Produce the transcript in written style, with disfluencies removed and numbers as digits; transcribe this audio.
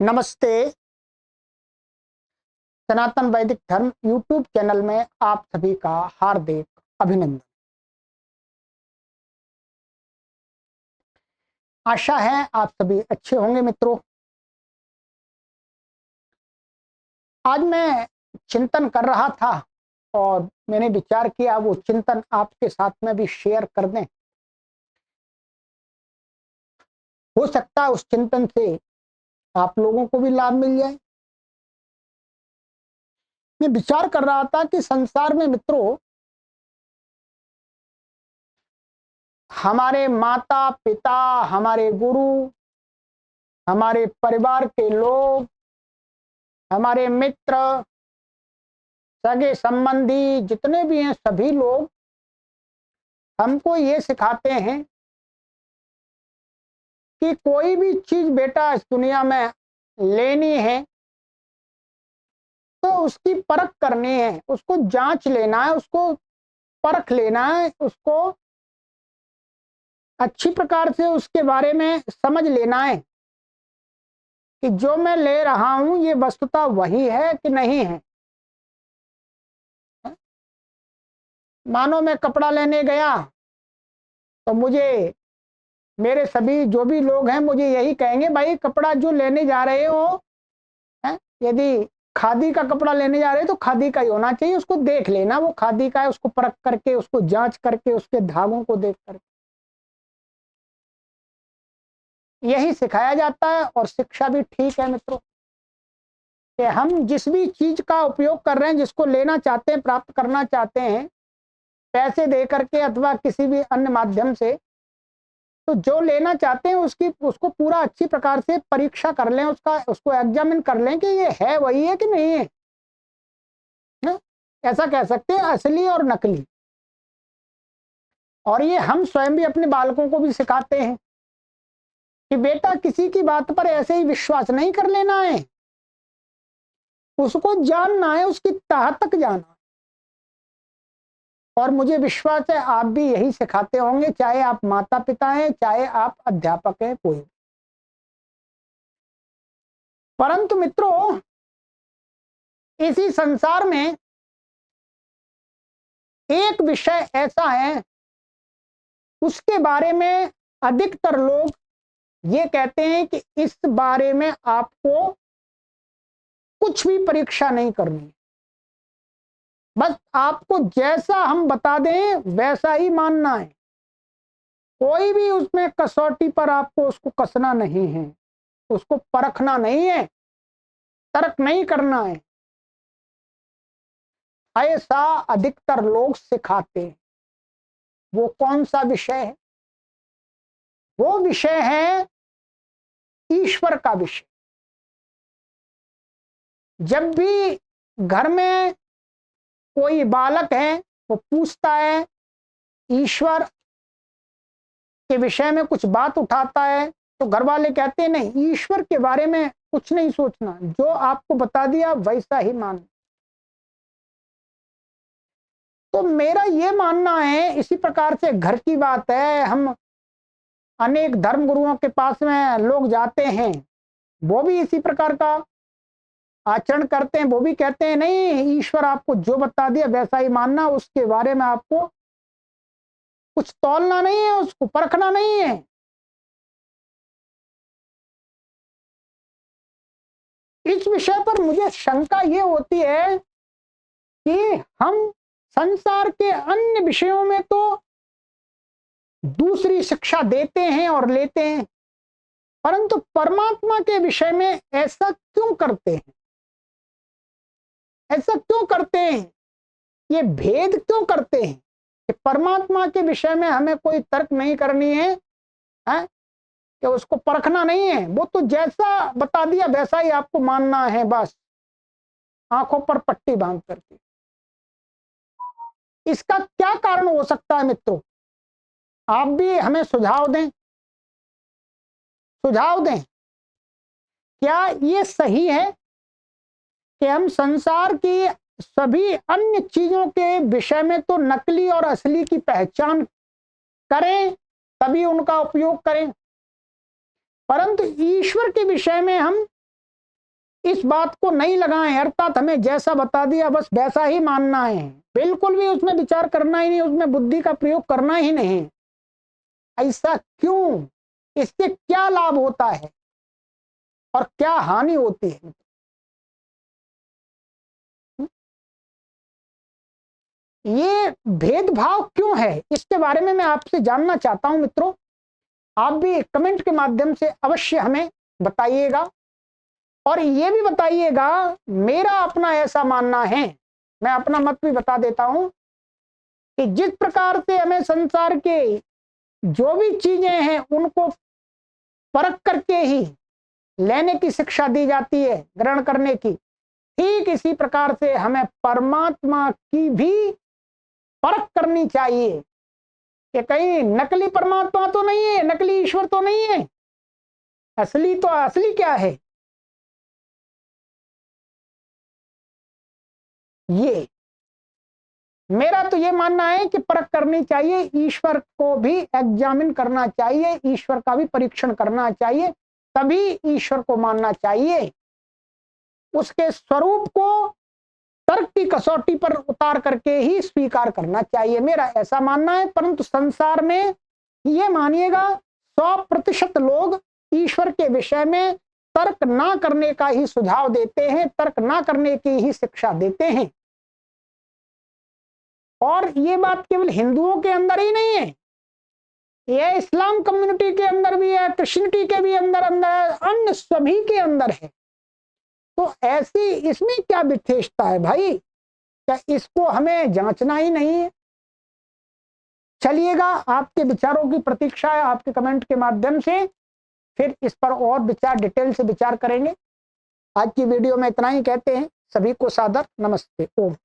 नमस्ते। सनातन वैदिक धर्म यूट्यूब चैनल में आप सभी का हार्दिक अभिनंदन। आशा है आप सभी अच्छे होंगे मित्रों। आज मैं चिंतन कर रहा था और मैंने विचार किया वो चिंतन आपके साथ में भी शेयर कर दें। हो सकता है उस चिंतन से आप लोगों को भी लाभ मिल जाए। मैं विचार कर रहा था कि संसार में मित्रों हमारे माता पिता, हमारे गुरु, हमारे परिवार के लोग, हमारे मित्र, सगे संबंधी जितने भी हैं सभी लोग हमको ये सिखाते हैं कि कोई भी चीज बेटा इस दुनिया में लेनी है तो उसकी परख करनी है, उसको जांच लेना है, उसको परख लेना है, उसको अच्छी प्रकार से उसके बारे में समझ लेना है कि जो मैं ले रहा हूं ये वस्तुतः वही है कि नहीं है। मानो मैं कपड़ा लेने गया तो मुझे मेरे सभी जो भी लोग हैं मुझे यही कहेंगे, भाई कपड़ा जो लेने जा रहे हो है, यदि खादी का कपड़ा लेने जा रहे हो तो खादी का ही होना चाहिए, उसको देख लेना वो खादी का है, उसको परख करके, उसको जांच करके, उसके धागों को देख करके। यही सिखाया जाता है और शिक्षा भी ठीक है मित्रों कि हम जिस भी चीज का उपयोग कर रहे हैं, जिसको लेना चाहते हैं, प्राप्त करना चाहते हैं, पैसे दे करके अथवा किसी भी अन्य माध्यम से, तो जो लेना चाहते हैं उसको पूरा अच्छी प्रकार से परीक्षा कर लें, उसको एग्जामिन कर लें कि ये है वही है कि नहीं है। ना? ऐसा कह सकते हैं असली और नकली। और ये हम स्वयं भी अपने बालकों को भी सिखाते हैं कि बेटा किसी की बात पर ऐसे ही विश्वास नहीं कर लेना है, उसको जानना है, उसकी तह तक जाना। और मुझे विश्वास है आप भी यही सिखाते होंगे, चाहे आप माता पिता हैं, चाहे आप अध्यापक हैं, कोई। परंतु मित्रों इसी संसार में एक विषय ऐसा है उसके बारे में अधिकतर लोग ये कहते हैं कि इस बारे में आपको कुछ भी परीक्षा नहीं करनी, बस आपको जैसा हम बता दें वैसा ही मानना है, कोई भी उसमें कसौटी पर आपको उसको कसना नहीं है, उसको परखना नहीं है, तर्क नहीं करना है। ऐसा अधिकतर लोग सिखाते हैं। वो कौन सा विषय है? वो विषय है ईश्वर का विषय। जब भी घर में कोई बालक है वो पूछता है, ईश्वर के विषय में कुछ बात उठाता है, तो घर वाले कहते हैं नहीं, ईश्वर के बारे में कुछ नहीं सोचना, जो आपको बता दिया वैसा ही मान। तो मेरा ये मानना है, इसी प्रकार से घर की बात है, हम अनेक धर्म गुरुओं के पास में लोग जाते हैं, वो भी इसी प्रकार का आचरण करते हैं, वो भी कहते हैं नहीं, ईश्वर आपको जो बता दिया वैसा ही मानना, उसके बारे में आपको कुछ तौलना नहीं है, उसको परखना नहीं है। इस विषय पर मुझे शंका ये होती है कि हम संसार के अन्य विषयों में तो दूसरी शिक्षा देते हैं और लेते हैं, परंतु परमात्मा के विषय में ऐसा क्यों करते हैं? ऐसा क्यों करते हैं? ये भेद क्यों करते हैं कि परमात्मा के विषय में हमें कोई तर्क नहीं करनी है, कि उसको परखना नहीं है, वो तो जैसा बता दिया वैसा ही आपको मानना है, बस आंखों पर पट्टी बांध करके। इसका क्या कारण हो सकता है मित्रों? आप भी हमें सुझाव दें, सुझाव दें। क्या ये सही है कि हम संसार की सभी अन्य चीजों के विषय में तो नकली और असली की पहचान करें, तभी उनका उपयोग करें, परंतु ईश्वर के विषय में हम इस बात को नहीं लगाएं, अर्थात हमें जैसा बता दिया बस वैसा ही मानना है, बिल्कुल भी उसमें विचार करना ही नहीं, उसमें बुद्धि का प्रयोग करना ही नहीं। ऐसा क्यों? इससे क्या लाभ होता है और क्या हानि होती है? ये भेदभाव क्यों है, इसके बारे में मैं आपसे जानना चाहता हूं मित्रों। आप भी कमेंट के माध्यम से अवश्य हमें बताइएगा और ये भी बताइएगा, मेरा अपना ऐसा मानना है, मैं अपना मत भी बता देता हूं कि जिस प्रकार से हमें संसार के जो भी चीजें हैं उनको परख करके ही लेने की शिक्षा दी जाती है, ग्रहण करने की, ठीक इसी प्रकार से हमें परमात्मा की भी परख करनी चाहिए कि कहीं नकली परमात्मा तो नहीं है, नकली ईश्वर तो नहीं है, असली तो असली क्या है। ये मेरा तो ये मानना है कि परख करनी चाहिए, ईश्वर को भी एग्जामिन करना चाहिए, ईश्वर का भी परीक्षण करना चाहिए, तभी ईश्वर को मानना चाहिए। उसके स्वरूप को तर्क की कसौटी पर उतार करके ही स्वीकार करना चाहिए, मेरा ऐसा मानना है। परंतु संसार में ये मानिएगा 100% लोग ईश्वर के विषय में तर्क ना करने का ही सुझाव देते हैं, तर्क ना करने की ही शिक्षा देते हैं। और ये बात केवल हिंदुओं के अंदर ही नहीं है, यह इस्लाम कम्युनिटी के अंदर भी है, क्रिश्चियनिटी के भी अंदर है, अन्य सभी के अंदर है। तो ऐसी इसमें क्या विशेषता है भाई, क्या इसको हमें जांचना ही नहीं है? चलिएगा, आपके विचारों की प्रतीक्षा है, आपके कमेंट के माध्यम से फिर इस पर और विचार, डिटेल से विचार करेंगे। आज की वीडियो में इतना ही कहते हैं, सभी को सादर नमस्ते, ओम।